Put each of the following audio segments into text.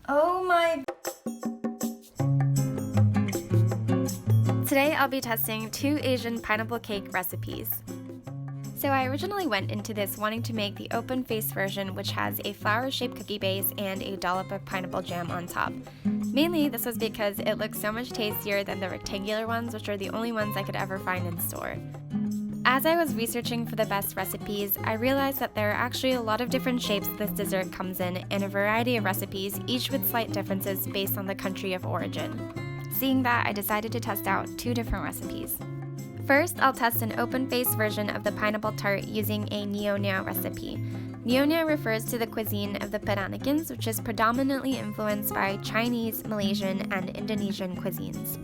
Oh my... Today I'll be testing 2 Asian pineapple cake recipes. So I originally went into this wanting to make the open-faced version, which has a flower-shaped cookie base and a dollop of pineapple jam on top. Mainly, this was because it looks so much tastier than the rectangular ones, which are the only ones I could ever find in store. As I was researching for the best recipes, I realized that there are actually a lot of different shapes this dessert comes in and a variety of recipes, each with slight differences based on the country of origin. Seeing that, I decided to test out 2 different recipes. First, I'll test an open-faced version of the pineapple tart using a Nyona recipe. Nyona refers to the cuisine of the Peranikans, which is predominantly influenced by Chinese, Malaysian, and Indonesian cuisines.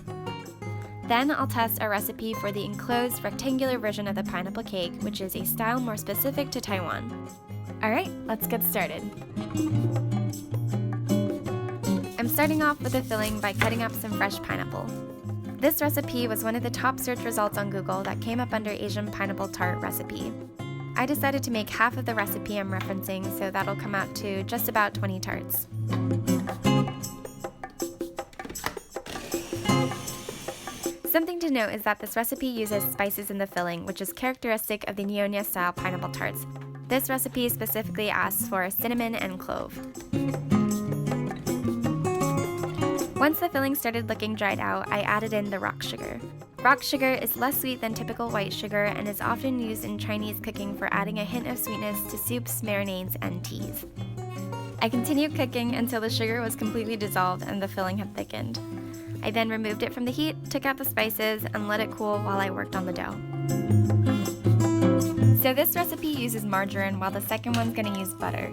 Then I'll test a recipe for the enclosed rectangular version of the pineapple cake, which is a style more specific to Taiwan. Alright, let's get started. I'm starting off with the filling by cutting up some fresh pineapple. This recipe was one of the top search results on Google that came up under Asian pineapple tart recipe. I decided to make half of the recipe I'm referencing, so that'll come out to just about 20 tarts. Something to note is that this recipe uses spices in the filling, which is characteristic of the Nyona style pineapple tarts. This recipe specifically asks for cinnamon and clove. Once the filling started looking dried out, I added in the rock sugar. Rock sugar is less sweet than typical white sugar and is often used in Chinese cooking for adding a hint of sweetness to soups, marinades, and teas. I continued cooking until the sugar was completely dissolved and the filling had thickened. I then removed it from the heat, took out the spices, and let it cool while I worked on the dough. So this recipe uses margarine while the second one's going to use butter.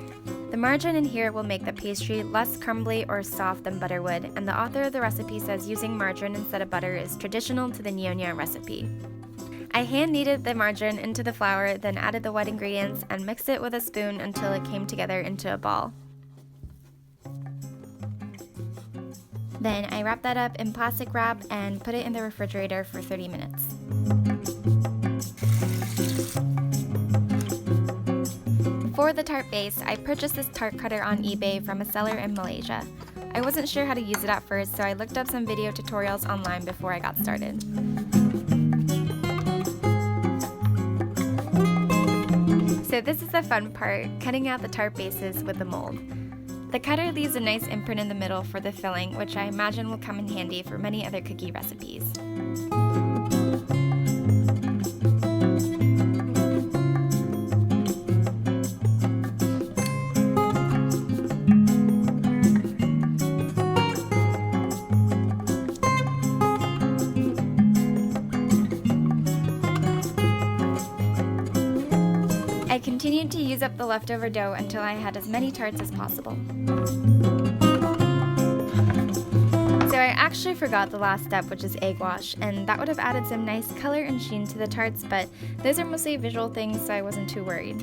The margarine in here will make the pastry less crumbly or soft than butter would, and the author of the recipe says using margarine instead of butter is traditional to the Nyona recipe. I hand kneaded the margarine into the flour, then added the wet ingredients and mixed it with a spoon until it came together into a ball. Then I wrapped that up in plastic wrap and put it in the refrigerator for 30 minutes. For the tart base, I purchased this tart cutter on eBay from a seller in Malaysia. I wasn't sure how to use it at first, so I looked up some video tutorials online before I got started. So this is the fun part, cutting out the tart bases with the mold. The cutter leaves a nice imprint in the middle for the filling, which I imagine will come in handy for many other cookie recipes. I continued to use up the leftover dough until I had as many tarts as possible. So I actually forgot the last step, which is egg wash, and that would have added some nice color and sheen to the tarts, but those are mostly visual things, so I wasn't too worried.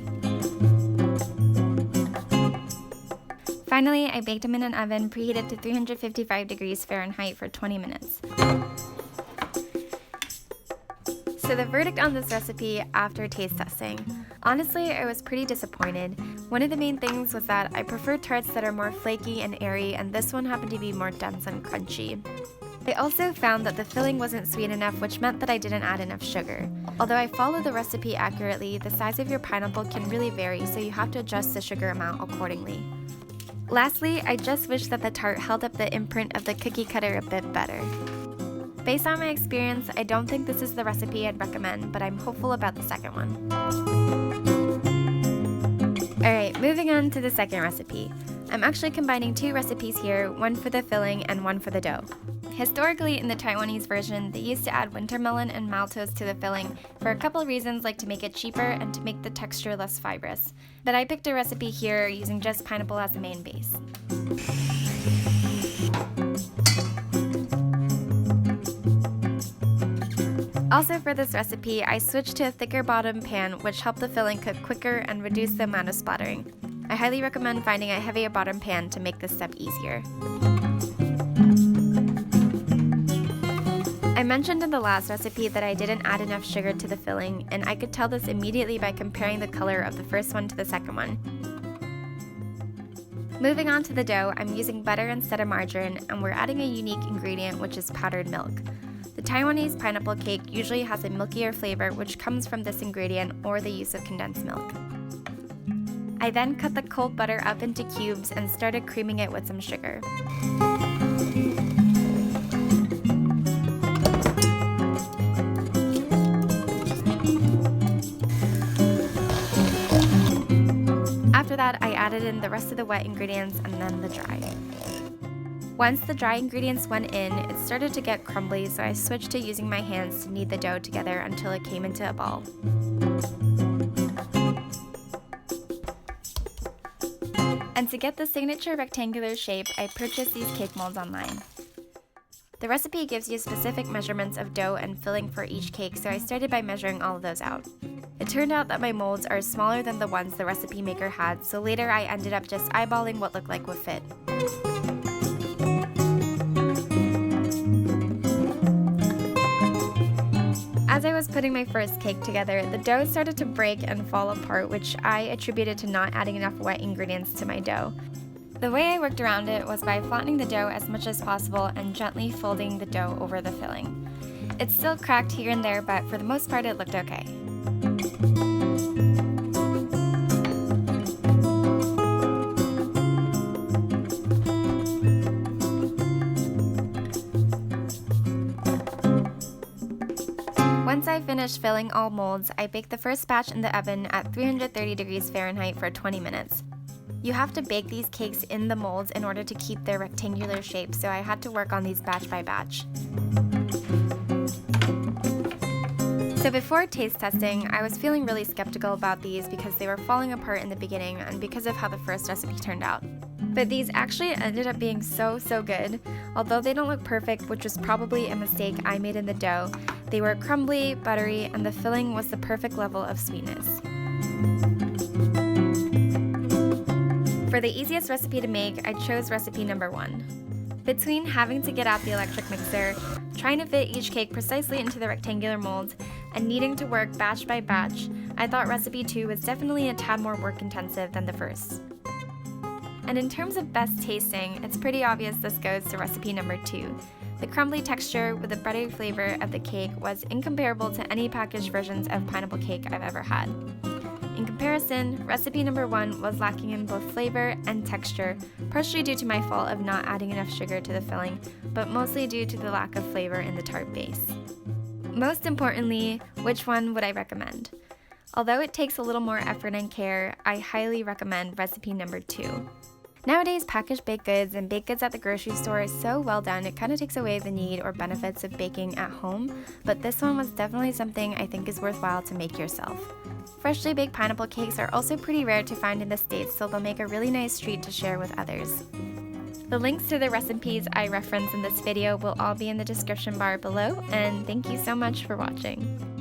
Finally, I baked them in an oven preheated to 355 degrees Fahrenheit for 20 minutes. So the verdict on this recipe after taste testing. Honestly, I was pretty disappointed. One of the main things was that I prefer tarts that are more flaky and airy, and this one happened to be more dense and crunchy. I also found that the filling wasn't sweet enough, which meant that I didn't add enough sugar. Although I followed the recipe accurately, the size of your pineapple can really vary, so you have to adjust the sugar amount accordingly. Lastly, I just wish that the tart held up the imprint of the cookie cutter a bit better. Based on my experience, I don't think this is the recipe I'd recommend, but I'm hopeful about the second one. Alright, moving on to the second recipe. I'm actually combining 2 recipes here, one for the filling and one for the dough. Historically, in the Taiwanese version, they used to add winter melon and maltose to the filling for a couple reasons, like to make it cheaper and to make the texture less fibrous. But I picked a recipe here using just pineapple as the main base. Also for this recipe, I switched to a thicker bottom pan, which helped the filling cook quicker and reduce the amount of splattering. I highly recommend finding a heavier bottom pan to make this step easier. I mentioned in the last recipe that I didn't add enough sugar to the filling, and I could tell this immediately by comparing the color of the first one to the second one. Moving on to the dough, I'm using butter instead of margarine, and we're adding a unique ingredient, which is powdered milk. The Taiwanese pineapple cake usually has a milkier flavor, which comes from this ingredient or the use of condensed milk. I then cut the cold butter up into cubes and started creaming it with some sugar. After that, I added in the rest of the wet ingredients and then the dry. Once the dry ingredients went in, it started to get crumbly, so I switched to using my hands to knead the dough together until it came into a ball. And to get the signature rectangular shape, I purchased these cake molds online. The recipe gives you specific measurements of dough and filling for each cake, so I started by measuring all of those out. It turned out that my molds are smaller than the ones the recipe maker had, so later I ended up just eyeballing what looked like would fit. As I was putting my first cake together, the dough started to break and fall apart, which I attributed to not adding enough wet ingredients to my dough. The way I worked around it was by flattening the dough as much as possible and gently folding the dough over the filling. It still cracked here and there, but for the most part it looked okay. Once I finished filling all molds, I baked the first batch in the oven at 330 degrees Fahrenheit for 20 minutes. You have to bake these cakes in the molds in order to keep their rectangular shape, so I had to work on these batch by batch. So before taste testing, I was feeling really skeptical about these because they were falling apart in the beginning and because of how the first recipe turned out. But these actually ended up being so good. Although they don't look perfect, which was probably a mistake I made in the dough, they were crumbly, buttery, and the filling was the perfect level of sweetness. For the easiest recipe to make, I chose recipe number 1. Between having to get out the electric mixer, trying to fit each cake precisely into the rectangular molds, and needing to work batch by batch, I thought recipe 2 was definitely a tad more work intensive than the first. And in terms of best tasting, it's pretty obvious this goes to recipe number 2. The crumbly texture with the buttery flavor of the cake was incomparable to any packaged versions of pineapple cake I've ever had. In comparison, recipe number 1 was lacking in both flavor and texture, partially due to my fault of not adding enough sugar to the filling, but mostly due to the lack of flavor in the tart base. Most importantly, which one would I recommend? Although it takes a little more effort and care, I highly recommend recipe number 2. Nowadays, packaged baked goods and baked goods at the grocery store is so well done, it kind of takes away the need or benefits of baking at home, but this one was definitely something I think is worthwhile to make yourself. Freshly baked pineapple cakes are also pretty rare to find in the States, so they'll make a really nice treat to share with others. The links to the recipes I reference in this video will all be in the description bar below, and thank you so much for watching.